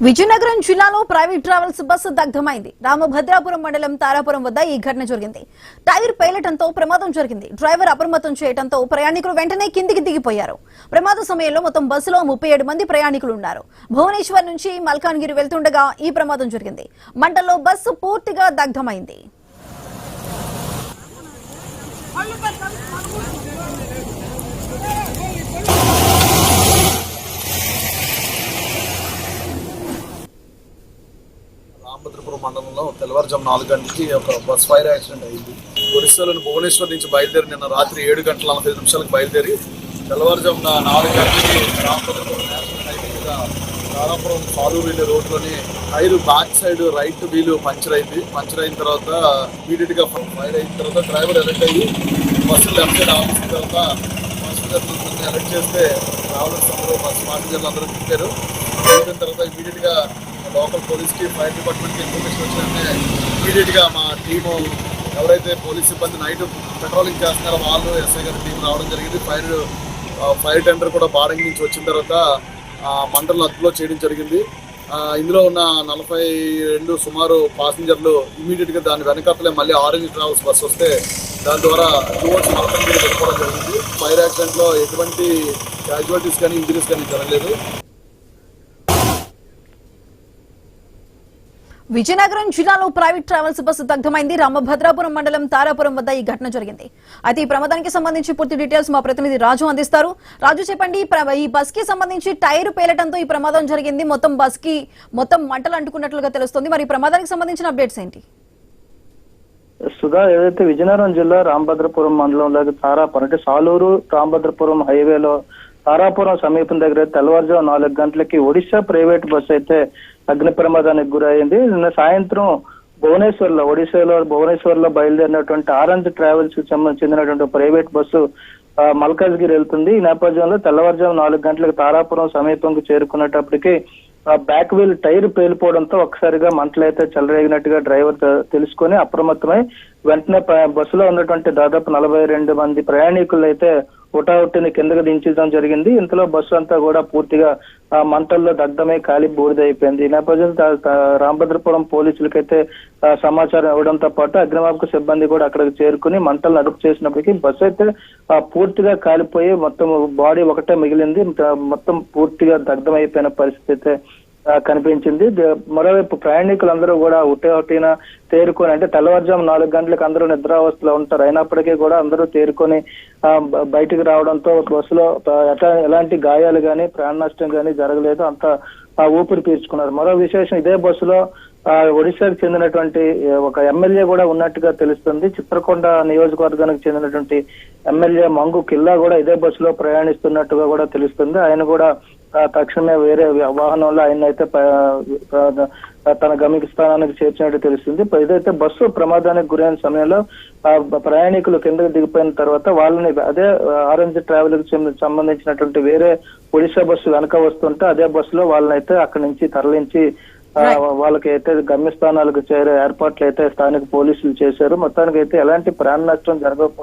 విజయనగరం జిల్లాలో private travels bus దగ్ధమైంది. Ramabhadrapuram మండలం తారాపురం వద్ద ఈ ఘటన జరిగింది. టైర్ పేలటంతో ప్రమాదం జరిగింది. డ్రైవర్ అప్రమత్తం చేయడంతో ప్రయాణికులు వెంటనే కిందికి దిగిపోయారు. ప్రమాద సమయంలో మొత్తం బస్సులో 37 మంది ప్రయాణికులు ఉన్నారు. భువనేశ్వర్ నుంచి మల్కాన్గిరి వెళ్తుండగా ఈ ప్రమాదం జరిగింది. మంటల్లో బస్సు పూర్తిగా దగ్ధమైంది. రామభద్రపురం మండలంలో తెల్లవారుజాము 4 గంటలకి ఒక బస్ ఫైర్ యాక్సిడెంట్ అయింది. ఒరిస్సాలోని భువనేశ్వర్ నుంచి బయలుదేరి నిన్న రాత్రి 7 గంటల 45 నిమిషాలకు బయలుదేరి తెల్లవారుజామున 4 గంటలకి రామభద్రపురం నేషనల్ హైవే మీద తారాపురం సాలూరు వెళ్ళే రోడ్లోని టైరు బ్యాక్ సైడ్ రైట్ వీలు పంచర్ అయింది. పంచర్ అయిన తర్వాత ఇమీడియట్ గా ఫైర్ అయిన తర్వాత డ్రైవర్ అలర్ట్ అయ్యి బస్సు లెఫ్ట్ సైడ్ ఆఫీస్ తర్వాత ప్యాసింజర్లు అలర్ట్ చేస్తే ట్రావెలర్స్ అందరూ బస్సు ప్యాసింజర్లు అందరూ తిప్పారు. అయిన తర్వాత ఇమీడియట్ గా లోకల్ పోలీస్కి ఫైర్ డిపార్ట్మెంట్కి ఇన్ఫర్మేషన్ వచ్చినట్టే ఇమీడియట్గా మా టీము ఎవరైతే పోలీస్ సిబ్బంది నైట్ పెట్రోలింగ్ చేస్తున్నారో వాళ్ళు ఎస్ఐ గారి టీం రావడం జరిగింది. ఫైర్ టెండర్ కూడా బాడంగి నుంచి వచ్చిన తర్వాత మంటలను అదుపులో చేయడం జరిగింది. ఇందులో ఉన్న 42 సుమారు ప్యాసింజర్లు ఇమీడియట్గా దాని వెనకాతలే మళ్ళీ ఆరెంజ్ ట్రావెల్స్ బస్సు వస్తే దాని ద్వారా టువర్డ్స్ మల్కాన్గిరి వెళ్ళిపోవడం జరిగింది. ఫైర్ యాక్సిడెంట్లో ఎటువంటి క్యాజువాలిటీస్ కానీ ఇంజరీస్ కానీ జరగలేదు. విజయనగరం జిల్లాలో ప్రైవేట్ ట్రావెల్స్ బస్సు దగ్ధమైంది. రామభద్రాపురం మండలం తారాపురం వద్ద ఈ ఘటన జరిగింది. అయితే ఈ ప్రమాదానికి సంబంధించి పూర్తి డీటెయిల్స్ మా ప్రతినిధి రాజు అందిస్తారు. రాజు, చెప్పండి, ఈ బస్ కి సంబంధించి టైర్ పేలటంతో ఈ ప్రమాదం జరిగింది. మొత్తం మంటలు అంటుకున్నట్లుగా తెలుస్తుంది. మరి ఈ ప్రమాదానికి సంబంధించిన అప్డేట్స్ ఏంటి? సుధా, ఏదైతే విజయనగరం జిల్లా రామభద్రపురం మండలంలోకి తారాపురం అంటే సాలూరు రామభద్రపురం హైవేలో తారాపురం సమీపం దగ్గర తెల్లవారుజాము 4 గంటలకి ఒడిశా ప్రైవేట్ బస్సు అయితే అగ్ని ప్రమాదానికి గురైంది. నిన్న సాయంత్రం ఒడిశాలో భువనేశ్వర్ లో బయలుదేరినటువంటి ఆరెంజ్ ట్రావెల్స్ కి చెందినటువంటి ప్రైవేట్ బస్సు మల్కాజ్గిరి వెళ్తుంది. ఈ నేపథ్యంలో తెల్లవారుజాము 4 గంటలకు తారాపురం సమీపంకు చేరుకునేటప్పటికి బ్యాక్ వీల్ టైర్ పేలిపోవడంతో ఒక్కసారిగా మంటలు అయితే చెలరేగినట్టుగా డ్రైవర్ తెలుసుకొని అప్రమత్తమై వెంటనే బస్సులో ఉన్నటువంటి దాదాపు 42 మంది ప్రయాణికులు అయితే హుటాహుటిని కిందకు దించడం జరిగింది. ఇంతలో బస్సు అంతా కూడా పూర్తిగా మంటల్లో దగ్ధమై కాలి బూడిదైపోయింది. ఈ నేపథ్యంలో రామభద్రపురం పోలీసులకైతే సమాచారం ఇవ్వడంతో పాటు అగ్నిమాపక సిబ్బంది కూడా అక్కడికి చేరుకుని మంటలను అదుపు చేసినప్పటికీ బస్సు అయితే పూర్తిగా కాలిపోయి మొత్తం బాడీ ఒకటే మిగిలింది. మొత్తం పూర్తిగా దగ్ధమైపోయిన పరిస్థితి అయితే కనిపించింది. మరోవైపు ప్రయాణికులందరూ కూడా హుటాహుటిన తేరుకొని అంటే తెల్లవారుజాము 4 గంటలకు అందరూ నిద్రావస్థలో ఉంటారు. అయినప్పటికీ కూడా అందరూ తేరుకొని బయటికి రావడంతో బస్సులో ఎలాంటి గాయాలు కానీ ప్రాణ నష్టం కానీ జరగలేదు. అంతా ఊపిరి పీల్చుకున్నారు. మరో విశేషం, ఇదే బస్సులో ఒడిశాకు చెందినటువంటి ఒక ఎమ్మెల్యే కూడా ఉన్నట్టుగా తెలుస్తుంది. చిత్రకొండ నియోజకవర్గానికి చెందినటువంటి ఎమ్మెల్యే మంగు కిల్లా కూడా ఇదే బస్సులో ప్రయాణిస్తున్నట్టుగా కూడా తెలుస్తుంది. ఆయన కూడా తక్షణమే వేరే వాహనంలో ఆయన అయితే తన గమ్య స్థానానికి చేర్చినట్టు తెలుస్తుంది. ఏదైతే బస్సు ప్రమాదానికి గురైన సమయంలో ప్రయాణికులు కిందకు దిగిపోయిన తర్వాత వాళ్ళని అదే ఆరెంజ్ ట్రావెల్ కి సంబంధించినటువంటి వేరే ఒడిశా బస్సు వెనక వస్తుంటే అదే బస్సులో వాళ్ళని అయితే అక్కడి నుంచి తరలించి వాళ్ళకి అయితే గమ్యస్థానాలకు చేరే ఏర్పాట్లు అయితే స్థానిక పోలీసులు చేశారు. మొత్తానికి అయితే ఎలాంటి ప్రాణ నష్టం జరగకపోతే